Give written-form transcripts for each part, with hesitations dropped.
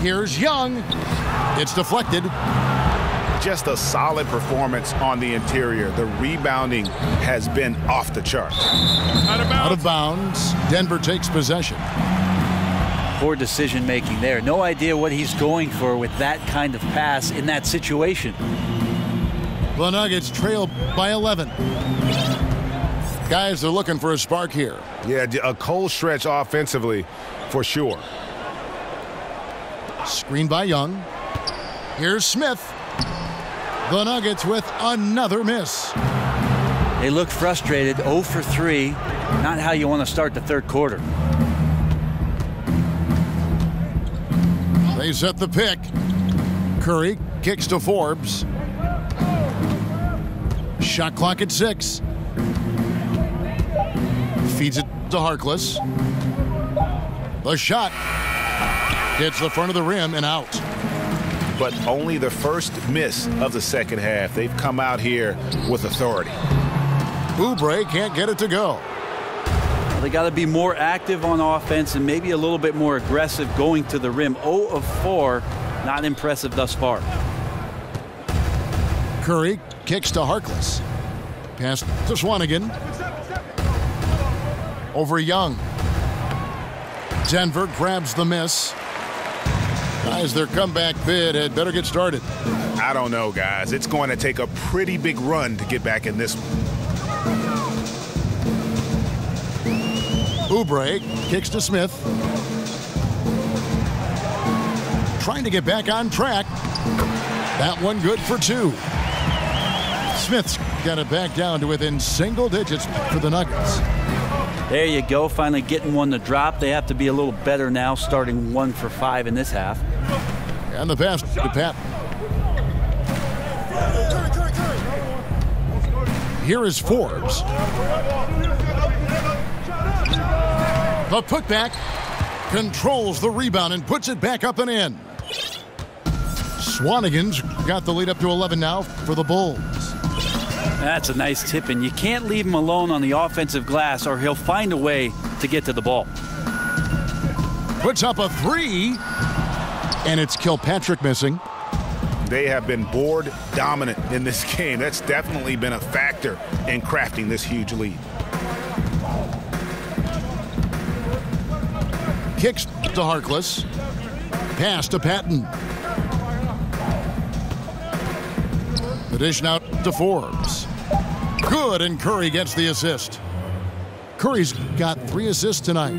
Here's Young. It's deflected. Just a solid performance on the interior. The rebounding has been off the charts. Out of bounds. Denver takes possession. Poor decision making there. No idea what he's going for with that kind of pass in that situation. The Nuggets trail by 11. Guys are looking for a spark here. Yeah, a cold stretch offensively for sure. Screen by Young. Here's Smith. The Nuggets with another miss. They look frustrated. 0 for 3. Not how you want to start the third quarter. They set the pick. Curry kicks to Forbes. Shot clock at 6. Feeds it to Harkless. The shot hits the front of the rim and out. But only the first miss of the second half. They've come out here with authority. Oubre can't get it to go. They got to be more active on offense and maybe a little bit more aggressive going to the rim. 0 of 4, not impressive thus far. Curry kicks to Harkless. Pass to Swanigan. Over Young. Denver grabs the miss. Guys, their comeback bid had better get started. I don't know, guys. It's going to take a pretty big run to get back in this one. Oubre kicks to Smith. Trying to get back on track. That one good for 2. Smith's got it back down to within single digits for the Nuggets. There you go, finally getting one to drop. They have to be a little better now, starting 1 for 5 in this half. And the pass to Pat. Here is Forbes. The putback controls the rebound and puts it back up and in. Swanigan's got the lead up to 11 now for the Bulls. That's a nice tip, and you can't leave him alone on the offensive glass or he'll find a way to get to the ball. Puts up a 3, and it's Kilpatrick missing. They have been board dominant in this game. That's definitely been a factor in crafting this huge lead. Kicks to Harkless. Pass to Patton. The dish out to Forbes. Good, and Curry gets the assist. Curry's got 3 assists tonight.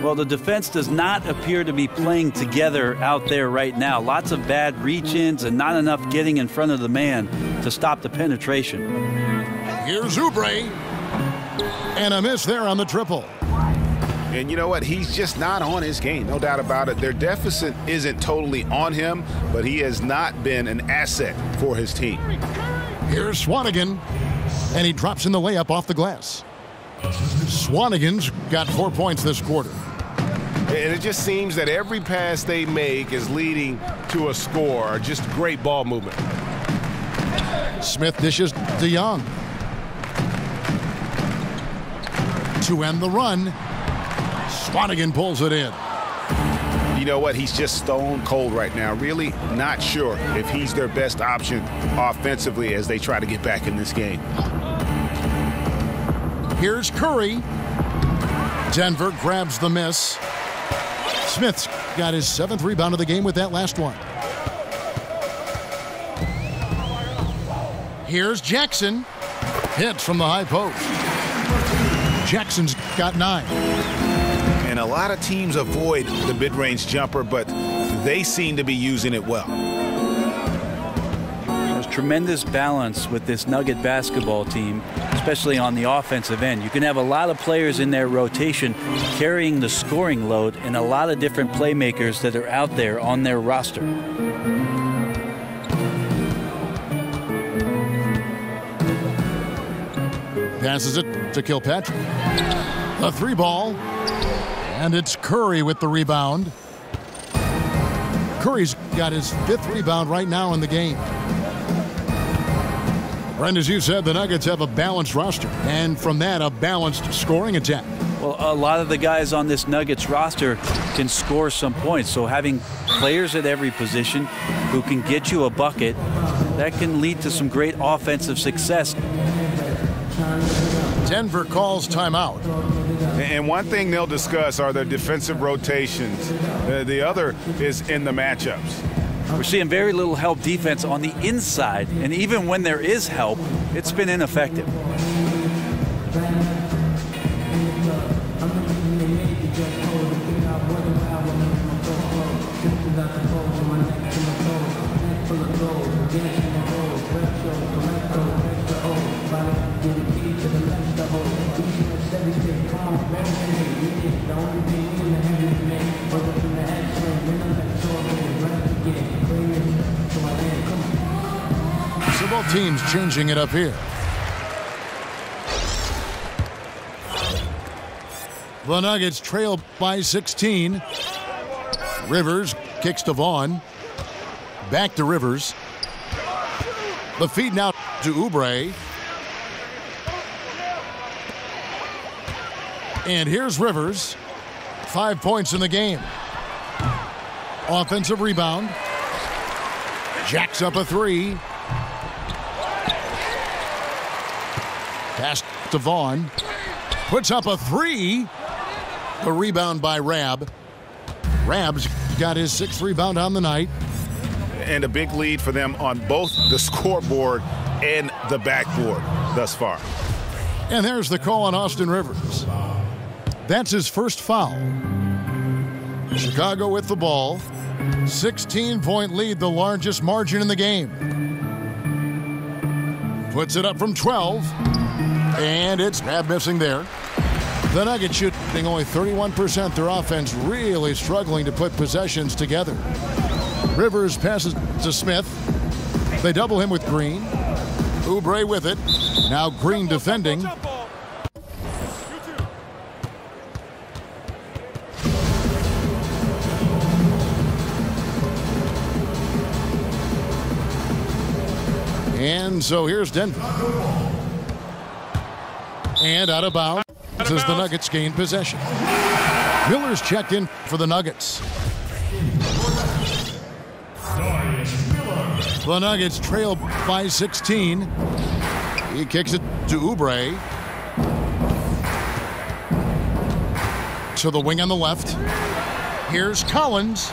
Well, the defense does not appear to be playing together out there right now. Lots of bad reach-ins and not enough getting in front of the man to stop the penetration. Here's Oubre. And a miss there on the triple. And you know what? He's just not on his game, no doubt about it. Their deficit isn't totally on him, but he has not been an asset for his team. Here's Swanigan, and he drops in the layup off the glass. Swanigan's got 4 points this quarter. And it just seems that every pass they make is leading to a score. Just great ball movement. Smith dishes to Young. To end the run, Swanigan pulls it in. You know what? He's just stone cold right now. Really not sure if he's their best option offensively as they try to get back in this game. Here's Curry. Denver grabs the miss. Smith's got his 7th rebound of the game with that last one. Here's Jackson. Hits from the high post. Jackson's got 9. And a lot of teams avoid the mid-range jumper, but they seem to be using it well. There's tremendous balance with this Nugget basketball team, especially on the offensive end. You can have a lot of players in their rotation carrying the scoring load and a lot of different playmakers that are out there on their roster. Passes it to Kilpatrick. A 3 ball. And it's Curry with the rebound. Curry's got his 5th rebound right now in the game. Brent, as you said, the Nuggets have a balanced roster. And from that, a balanced scoring attack. Well, a lot of the guys on this Nuggets roster can score some points. So having players at every position who can get you a bucket, that can lead to some great offensive success. Denver calls timeout. And one thing they'll discuss are their defensive rotations. The other is in the matchups. We're seeing very little help defense on the inside, and even when there is help, it's been ineffective. So both teams changing it up here. The Nuggets trail by 16. Rivers kicks to Vaughn. Back to Rivers. The feed now to Oubre. And here's Rivers. 5 points in the game. Offensive rebound. Jacks up a three. Pass to Vaughn. Puts up a three. The rebound by Rab. Rab's got his 6th rebound on the night. And a big lead for them on both the scoreboard and the backboard thus far. And there's the call on Austin Rivers. That's his first foul. Chicago with the ball. 16-point lead, the largest margin in the game. Puts it up from 12. And it's Rab missing there. The Nuggets shooting only 31%. Their offense really struggling to put possessions together. Rivers passes to Smith. They double him with Green. Oubre with it. Now Green defending. And so here's Denver. And out of bounds as the Nuggets gain possession. Miller's checked in for the Nuggets. The Nuggets trail by 16. He kicks it to Oubre. To the wing on the left. Here's Collins.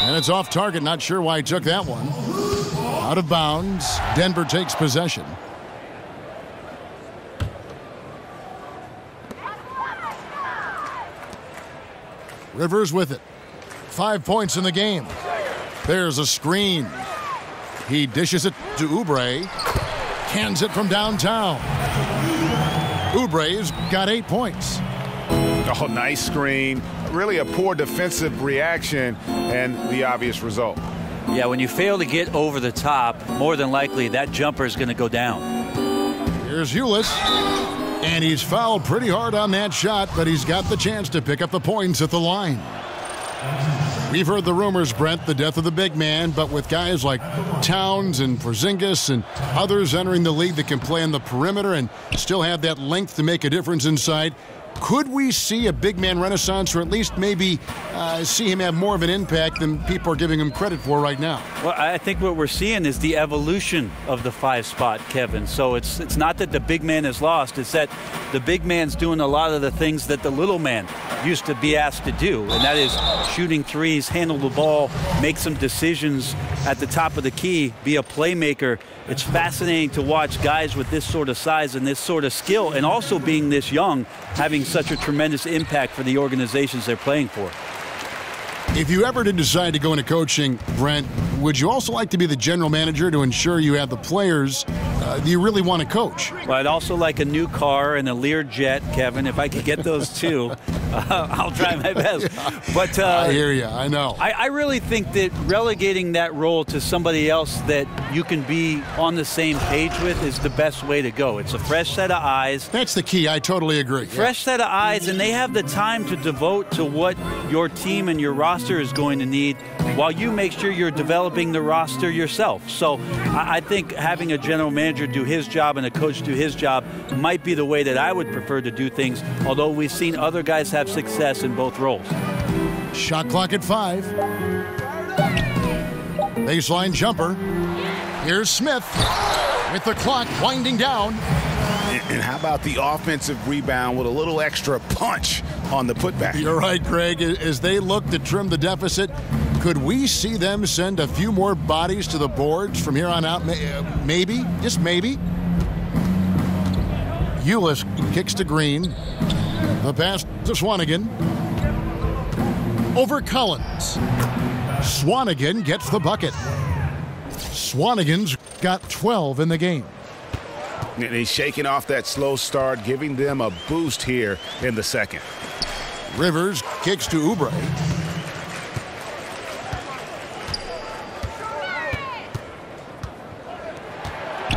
And it's off target. Not sure why he took that one. Out of bounds. Denver takes possession. Rivers with it. 5 points in the game. There's a screen. He dishes it to Oubre. Cans it from downtown. Oubre's got 8 points. Oh, nice screen. Really a poor defensive reaction and the obvious result. Yeah, when you fail to get over the top, more than likely that jumper is going to go down. Here's Ulis. And he's fouled pretty hard on that shot, but he's got the chance to pick up the points at the line. We've heard the rumors, Brent, the death of the big man, but with guys like Towns and Porzingis and others entering the league that can play on the perimeter and still have that length to make a difference inside, could we see a big man renaissance, or at least maybe see him have more of an impact than people are giving him credit for right now? Well, I think what we're seeing is the evolution of the 5 spot, Kevin. So it's not that the big man is lost. It's that the big man's doing a lot of the things that the little man used to be asked to do, and that is shooting threes, handle the ball, make some decisions at the top of the key, be a playmaker. It's fascinating to watch guys with this sort of size and this sort of skill, and also being this young, having such a tremendous impact for the organizations they're playing for. If you ever did decide to go into coaching, Brent, would you also like to be the general manager to ensure you have the players you really want to coach? Well, I'd also like a new car and a Learjet, Kevin. If I could get those two, I'll try my best. But I hear you. I know. I really think that relegating that role to somebody else that you can be on the same page with is the best way to go. It's a fresh set of eyes. That's the key. I totally agree. Fresh set of eyes, and they have the time to devote to what your team and your roster is going to need while you make sure you're developing the roster yourself. So I think having a general manager manager do his job and a coach do his job might be the way that I would prefer to do things, although we've seen other guys have success in both roles. Shot clock at 5. Baseline jumper. Here's Smith with the clock winding down. And how about the offensive rebound with a little extra punch on the putback? You're right, Greg. As they look to trim the deficit, could we see them send a few more bodies to the boards from here on out? Maybe, just maybe. Ulis kicks to Green. The pass to Swanigan. Over Collins. Swanigan gets the bucket. Swanigan's got 12 in the game. And he's shaking off that slow start, giving them a boost here in the second. Rivers kicks to Oubre.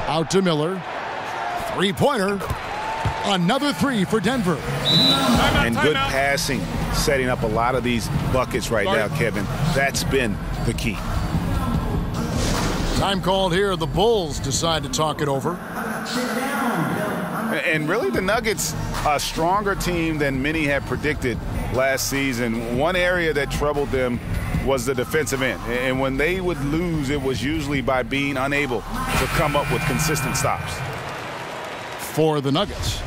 Out to Miller. Three-pointer. Another 3 for Denver. And good passing, setting up a lot of these buckets right now, Kevin. That's been the key. Time called here. The Bulls decide to talk it over. And really the Nuggets, a stronger team than many had predicted last season. One area that troubled them was the defensive end. And when they would lose, it was usually by being unable to come up with consistent stops. For the Nuggets,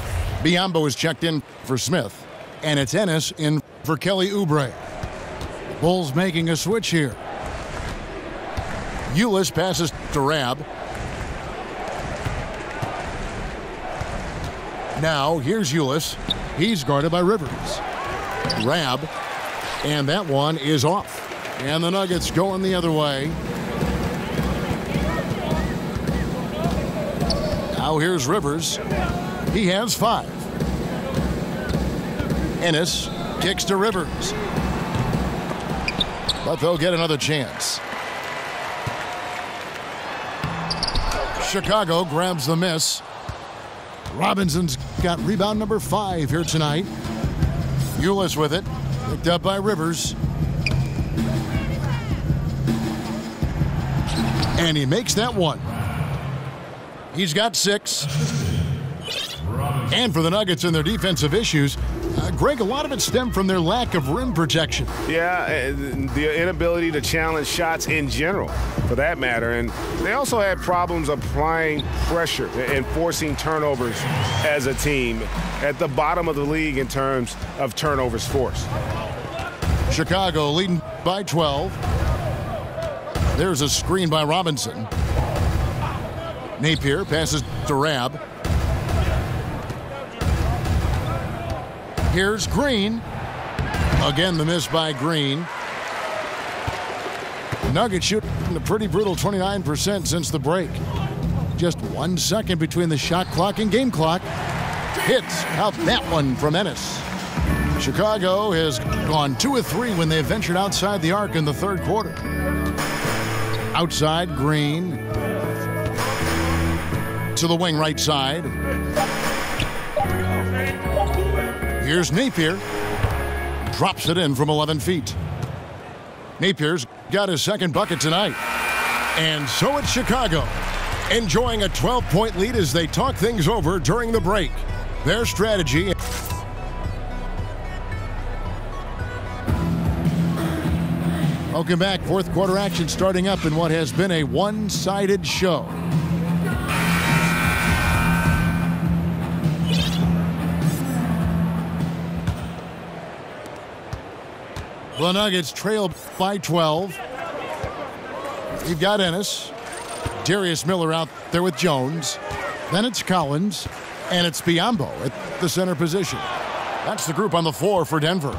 Biyombo is checked in for Smith, and it's Ennis in for Kelly Oubre. Bulls making a switch here. Ulis passes to Rab. Now, here's Ulis. He's guarded by Rivers. Rab, and that one is off. And the Nuggets going the other way. Now here's Rivers. He has 5. Ennis kicks to Rivers. But they'll get another chance. Chicago grabs the miss. Robinson's got rebound number 5 here tonight. Ulis with it. Picked up by Rivers. And he makes that one. He's got 6. And for the Nuggets and their defensive issues, Greg, a lot of it stemmed from their lack of rim protection. Yeah, the inability to challenge shots in general, for that matter. And they also had problems applying pressure and forcing turnovers as a team, at the bottom of the league in terms of turnovers forced. Chicago leading by 12. There's a screen by Robinson. Napier passes to Rab. Here's Green. Again, the miss by Green. Nuggets shooting a pretty brutal 29% since the break. Just 1 second between the shot clock and game clock. Hits out that one from Ennis. Chicago has gone 2 of 3 when they've ventured outside the arc in the third quarter. Outside, Green. To the wing right side. Here's Napier. Drops it in from 11 feet. Napier's got his second bucket tonight. And so it's Chicago, enjoying a 12-point lead as they talk things over during the break. Their strategy. Welcome back. Fourth quarter action starting up in what has been a one-sided show. The Nuggets trail by 12. You've got Ennis. Darius Miller out there with Jones. Then it's Collins. And it's Biyombo at the center position. That's the group on the floor for Denver.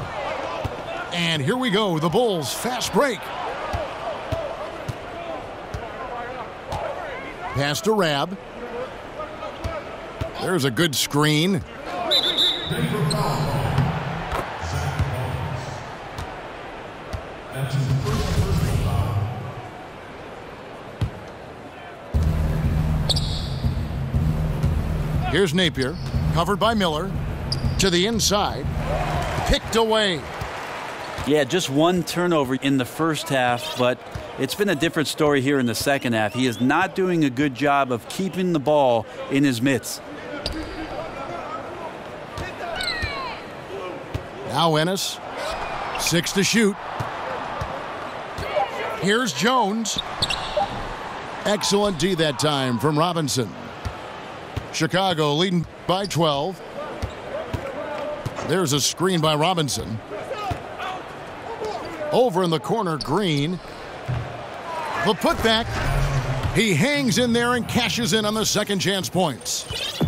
And here we go. The Bulls fast break. Pass to Rab. There's a good screen. Here's Napier, covered by Miller, to the inside, picked away. Yeah, just one turnover in the first half, but it's been a different story here in the second half. He is not doing a good job of keeping the ball in his mitts. Now Ennis, 6 to shoot. Here's Jones. Excellent D that time from Robinson. Chicago leading by 12. There's a screen by Robinson. Over in the corner, Green. The putback. He hangs in there and cashes in on the second chance points.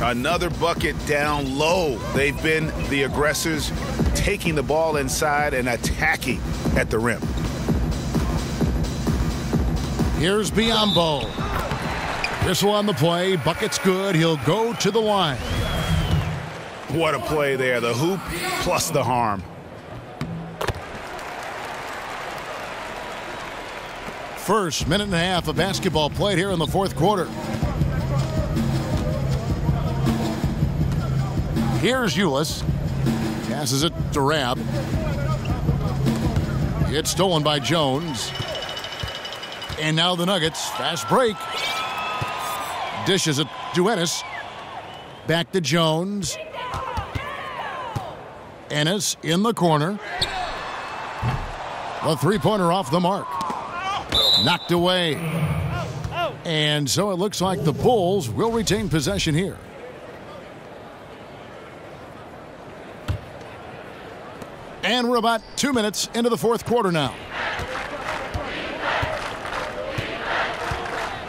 Another bucket down low. They've been the aggressors, taking the ball inside and attacking at the rim. Here's Biyombo. Whistle on the play. Bucket's good. He'll go to the line. What a play there. The hoop plus the harm. First minute and a half of basketball played here in the fourth quarter. Here's Ulis. Passes it to Rabb. It's stolen by Jones. And now the Nuggets. Fast break. Dishes it to Ennis. Back to Jones. Ennis in the corner. A three-pointer off the mark. Knocked away. And so it looks like the Bulls will retain possession here. And we're about 2 minutes into the fourth quarter now.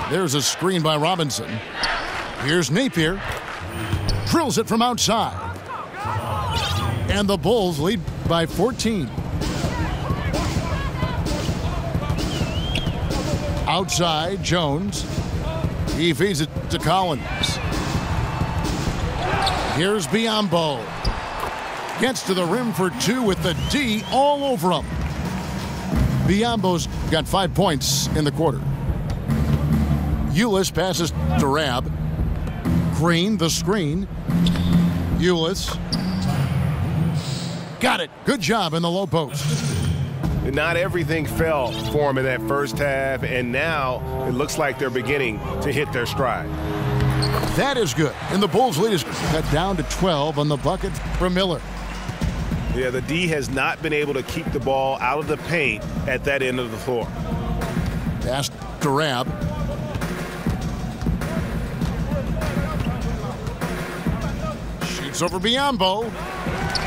There's a screen by Robinson. Here's Napier. Drills it from outside. And the Bulls lead by 14. Outside, Jones. He feeds it to Collins. Here's Biyombo. Gets to the rim for two with the D all over him. Biyombo's got 5 points in the quarter. Ulis passes to Rabb. Green, the screen. Ulis. Got it. Good job in the low post. Not everything fell for him in that first half, and now it looks like they're beginning to hit their stride. That is good. And the Bulls' lead is cut down to 12 on the bucket from Miller. Yeah, the D has not been able to keep the ball out of the paint at that end of the floor. Pass to Rabb. Shoots over Biyombo.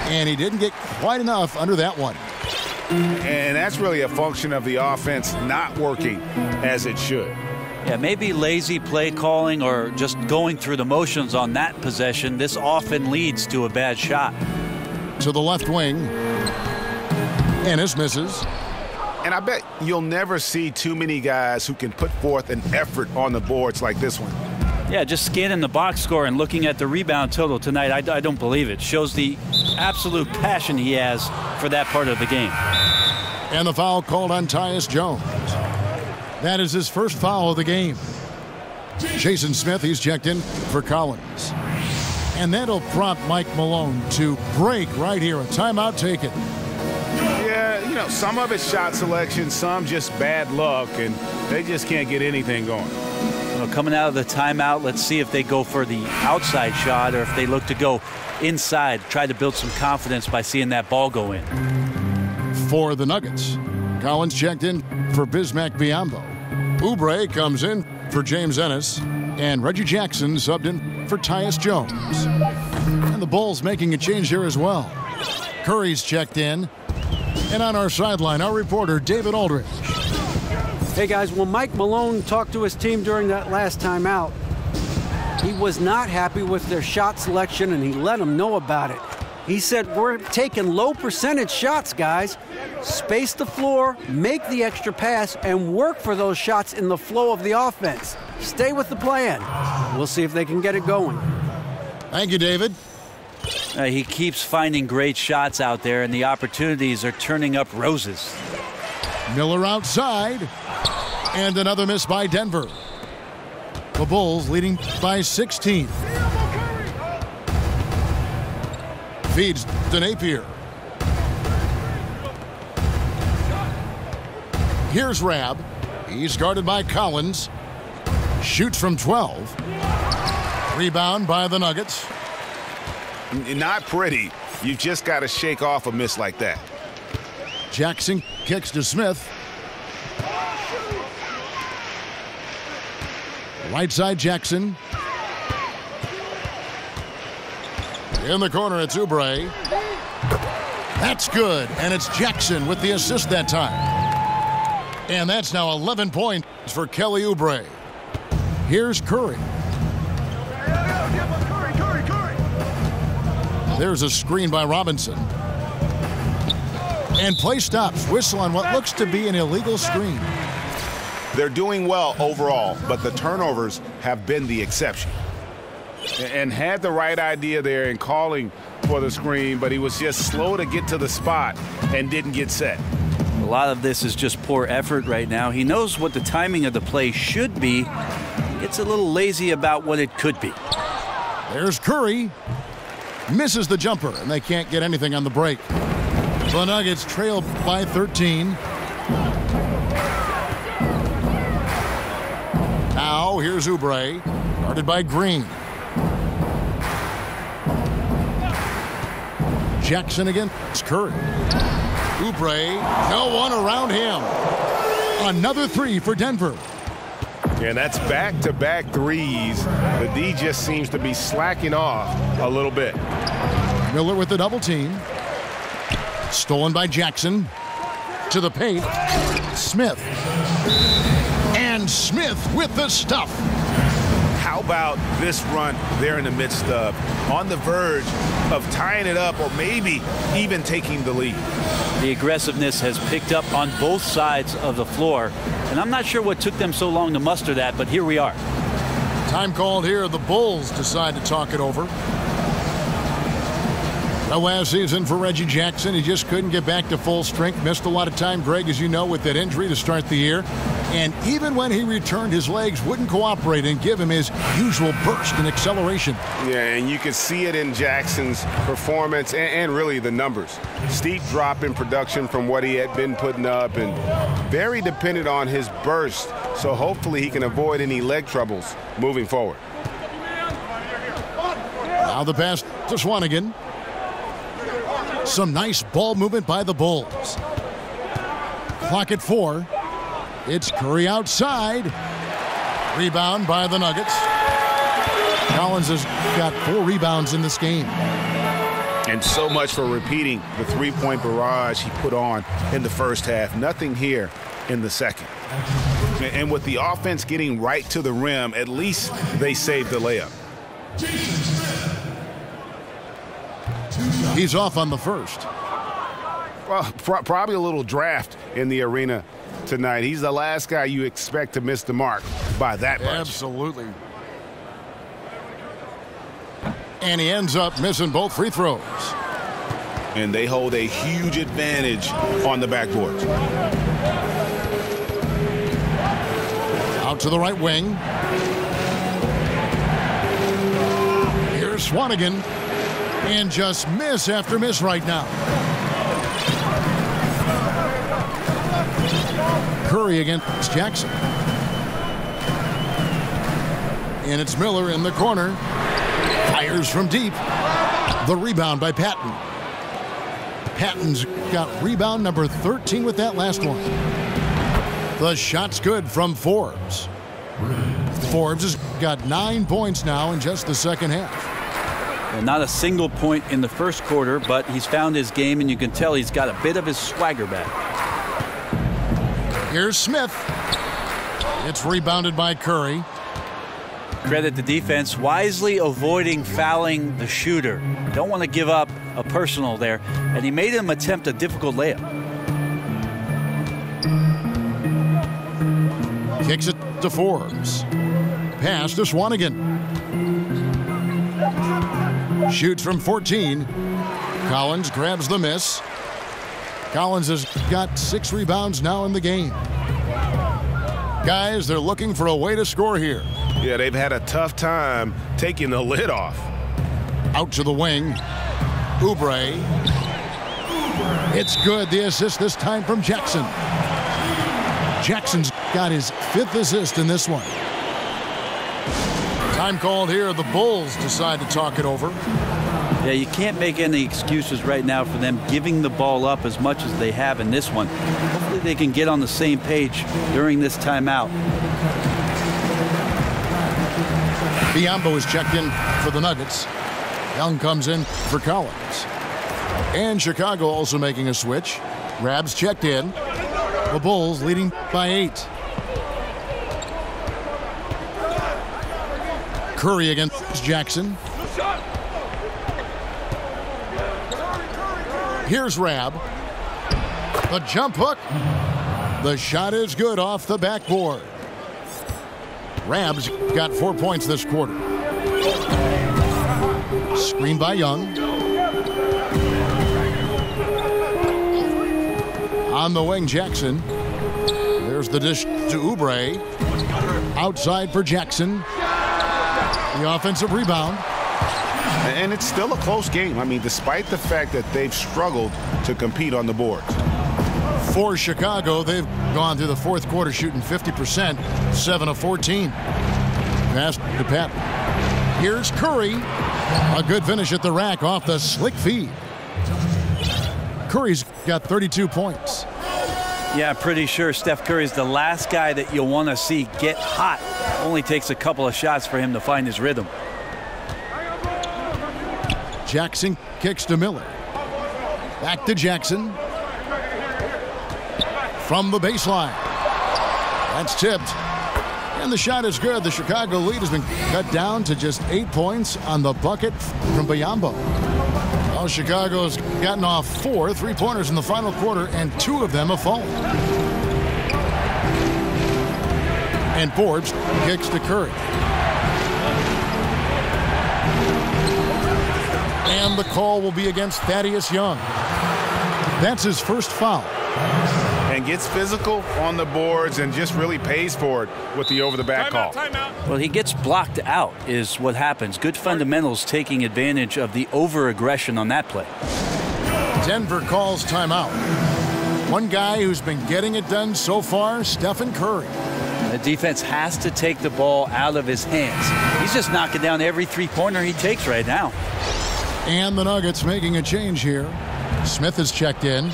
And he didn't get quite enough under that one. And that's really a function of the offense not working as it should. Yeah, maybe lazy play calling or just going through the motions on that possession. This often leads to a bad shot. To the left wing. Ennis misses. And I bet you'll never see too many guys who can put forth an effort on the boards like this one. Yeah, just scanning the box score and looking at the rebound total tonight, I don't believe it. Shows the absolute passion he has for that part of the game. And the foul called on Tyus Jones. That is his first foul of the game. Jason Smith, he's checked in for Collins. And that'll prompt Mike Malone to break right here. A timeout taken. Yeah, you know, some of it's shot selection, some just bad luck, and they just can't get anything going. Well, coming out of the timeout, let's see if they go for the outside shot or if they look to go inside, try to build some confidence by seeing that ball go in. For the Nuggets, Collins checked in for Bismack Biyombo. Oubre comes in for James Ennis. And Reggie Jackson subbed in for Tyus Jones. And the Bulls making a change here as well. Curry's checked in. And on our sideline, our reporter, David Aldridge. Hey, guys, when Mike Malone talked to his team during that last timeout, he was not happy with their shot selection, and he let them know about it. He said, we're taking low percentage shots, guys. Space the floor, make the extra pass, and work for those shots in the flow of the offense. Stay with the plan. We'll see if they can get it going. Thank you, David. He keeps finding great shots out there, and the opportunities are turning up roses. Miller outside. And another miss by Denver. The Bulls leading by 16. Feeds to Napier. Here's Rab. He's guarded by Collins. Shoots from 12. Rebound by the Nuggets. Not pretty. You've just got to shake off a miss like that. Jackson kicks to Smith. Right side Jackson. In the corner, it's Oubre. That's good, and it's Jackson with the assist that time. And that's now 11 points for Kelly Oubre. Here's Curry. There's a screen by Robinson. And play stops. Whistle on what looks to be an illegal screen. They're doing well overall, but the turnovers have been the exception. And had the right idea there in calling for the screen, but he was just slow to get to the spot and didn't get set. A lot of this is just poor effort right now. He knows what the timing of the play should be. He gets a little lazy about what it could be. There's Curry. Misses the jumper, and they can't get anything on the break. The Nuggets trail by 13. Now here's Oubre, guarded by Green. Jackson against Curry. Oubre, no one around him. Another three for Denver. And that's back-to-back threes. The D just seems to be slacking off a little bit. Miller with the double team. Stolen by Jackson. To the paint. Smith. And Smith with the stuff. How about this run there in the midst of, on the verge of tying it up or maybe even taking the lead? The aggressiveness has picked up on both sides of the floor, and I'm not sure what took them so long to muster that, but here we are. Time called here. The Bulls decide to talk it over. The last season for Reggie Jackson, he just couldn't get back to full strength. Missed a lot of time, Greg, as you know, with that injury to start the year. And even when he returned, his legs wouldn't cooperate and give him his usual burst and acceleration. Yeah, and you can see it in Jackson's performance and really the numbers. Steep drop in production from what he had been putting up and very dependent on his burst. So hopefully he can avoid any leg troubles moving forward. Now the pass to Swanigan. Some nice ball movement by the Bulls. Clock at 4. It's Curry outside. Rebound by the Nuggets. Collins has got 4 rebounds in this game. And so much for repeating the three-point barrage he put on in the first half. Nothing here in the second. And with the offense getting right to the rim, at least they saved the layup. He's off on the first. Well, probably a little draft in the arena tonight. He's the last guy you expect to miss the mark by that much. Absolutely. And he ends up missing both free throws. And they hold a huge advantage on the backboard. Out to the right wing. Here's Swanigan. And just miss after miss right now. Curry against Jackson. And it's Miller in the corner. Fires from deep. The rebound by Patton. Patton's got rebound number 13 with that last one. The shot's good from Forbes. Forbes has got 9 points now in just the second half. Well, not a single point in the first quarter, but he's found his game, and you can tell he's got a bit of his swagger back. Here's Smith. It's rebounded by Curry. Credit the defense, wisely avoiding fouling the shooter. Don't want to give up a personal there, and he made him attempt a difficult layup. Kicks it to Forbes. Pass to Swanigan. Shoots from 14. Collins grabs the miss. Collins has got 6 rebounds now in the game. Guys, they're looking for a way to score here. Yeah, they've had a tough time taking the lid off. Out to the wing. Oubre. It's good. The assist this time from Jackson. Jackson's got his 5th assist in this one. Time called here. The Bulls decide to talk it over. Yeah, you can't make any excuses right now for them giving the ball up as much as they have in this one. Hopefully they can get on the same page during this timeout. Biyombo is checked in for the Nuggets. Young comes in for Collins. And Chicago also making a switch. Rab's checked in. The Bulls leading by 8. Curry against Jackson. Here's Rab. The jump hook. The shot is good off the backboard. Rab's got 4 points this quarter. Screen by Young. On the wing, Jackson. There's the dish to Oubre. Outside for Jackson. The offensive rebound. And it's still a close game. I mean, despite the fact that they've struggled to compete on the boards. For Chicago, they've gone through the 4th quarter shooting 50%, 7 of 14. Pass to Pat. Here's Curry. A good finish at the rack off the slick feed. Curry's got 32 points. Yeah, I'm pretty sure Steph Curry's the last guy that you'll want to see get hot. Only takes a couple of shots for him to find his rhythm. Jackson kicks to Miller. Back to Jackson. From the baseline. That's tipped. And the shot is good. The Chicago lead has been cut down to just 8 points on the bucket from Biyombo. Well, Chicago's gotten off 4 3-pointers in the final quarter, and 2 of them have fallen. And Forbes kicks to Curry. And the call will be against Thaddeus Young. That's his first foul. And gets physical on the boards and just really pays for it with the over-the-back call. Well, he gets blocked out is what happens. Good fundamentals taking advantage of the over-aggression on that play. Denver calls timeout. One guy who's been getting it done so far, Stephen Curry. The defense has to take the ball out of his hands. He's just knocking down every 3-pointer he takes right now. And the Nuggets making a change here. Smith is checked in.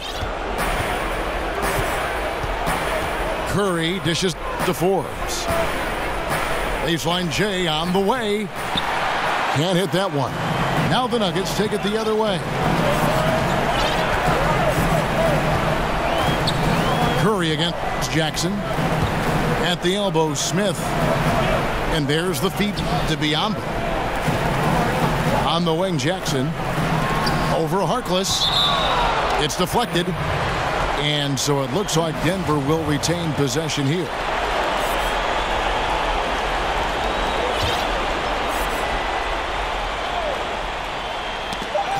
Curry dishes to Forbes. Baseline J on the way. Can't hit that one. Now the Nuggets take it the other way. Curry against Jackson. At the elbow, Smith. And there's the feed to Biyombo. On the wing, Jackson. Over Harkless. It's deflected. And so it looks like Denver will retain possession here.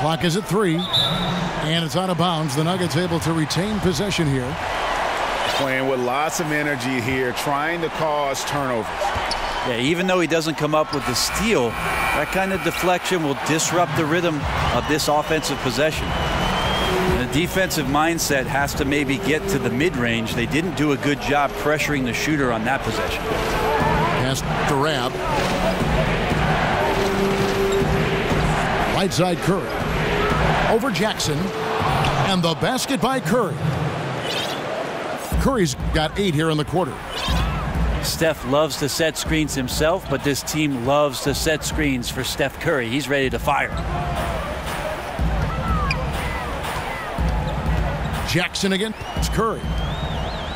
Clock is at 3. And it's out of bounds. The Nuggets able to retain possession here. Playing with lots of energy here, trying to cause turnovers. Yeah, even though he doesn't come up with the steal, that kind of deflection will disrupt the rhythm of this offensive possession. The defensive mindset has to maybe get to the mid-range. They didn't do a good job pressuring the shooter on that possession. Pass to Rab. Right side Curry. Over Jackson. And the basket by Curry. Curry's got 8 here in the quarter. Steph loves to set screens himself, but this team loves to set screens for Steph Curry. He's ready to fire. Jackson again. It's Curry.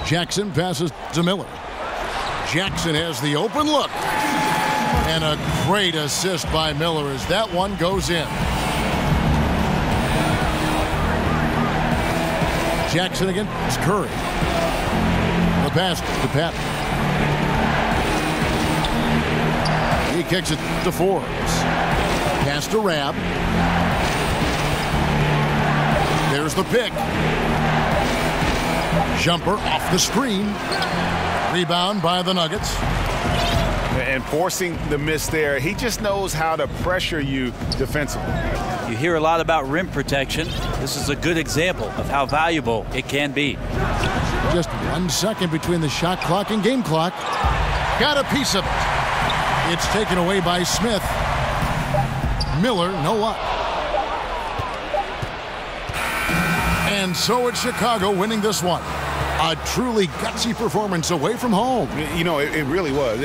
Jackson passes to Miller. Jackson has the open look. And a great assist by Miller as that one goes in. Jackson again. It's Curry. The pass to Pat. He kicks it to Forbes. Pass to Rab. There's the pick. Jumper off the screen. Rebound by the Nuggets. And forcing the miss there, he just knows how to pressure you defensively. You hear a lot about rim protection. This is a good example of how valuable it can be. Just 1 second between the shot clock and game clock. Got a piece of it. It's taken away by Smith. Miller, no luck. And so it's Chicago winning this one. A truly gutsy performance away from home. You know, it really was.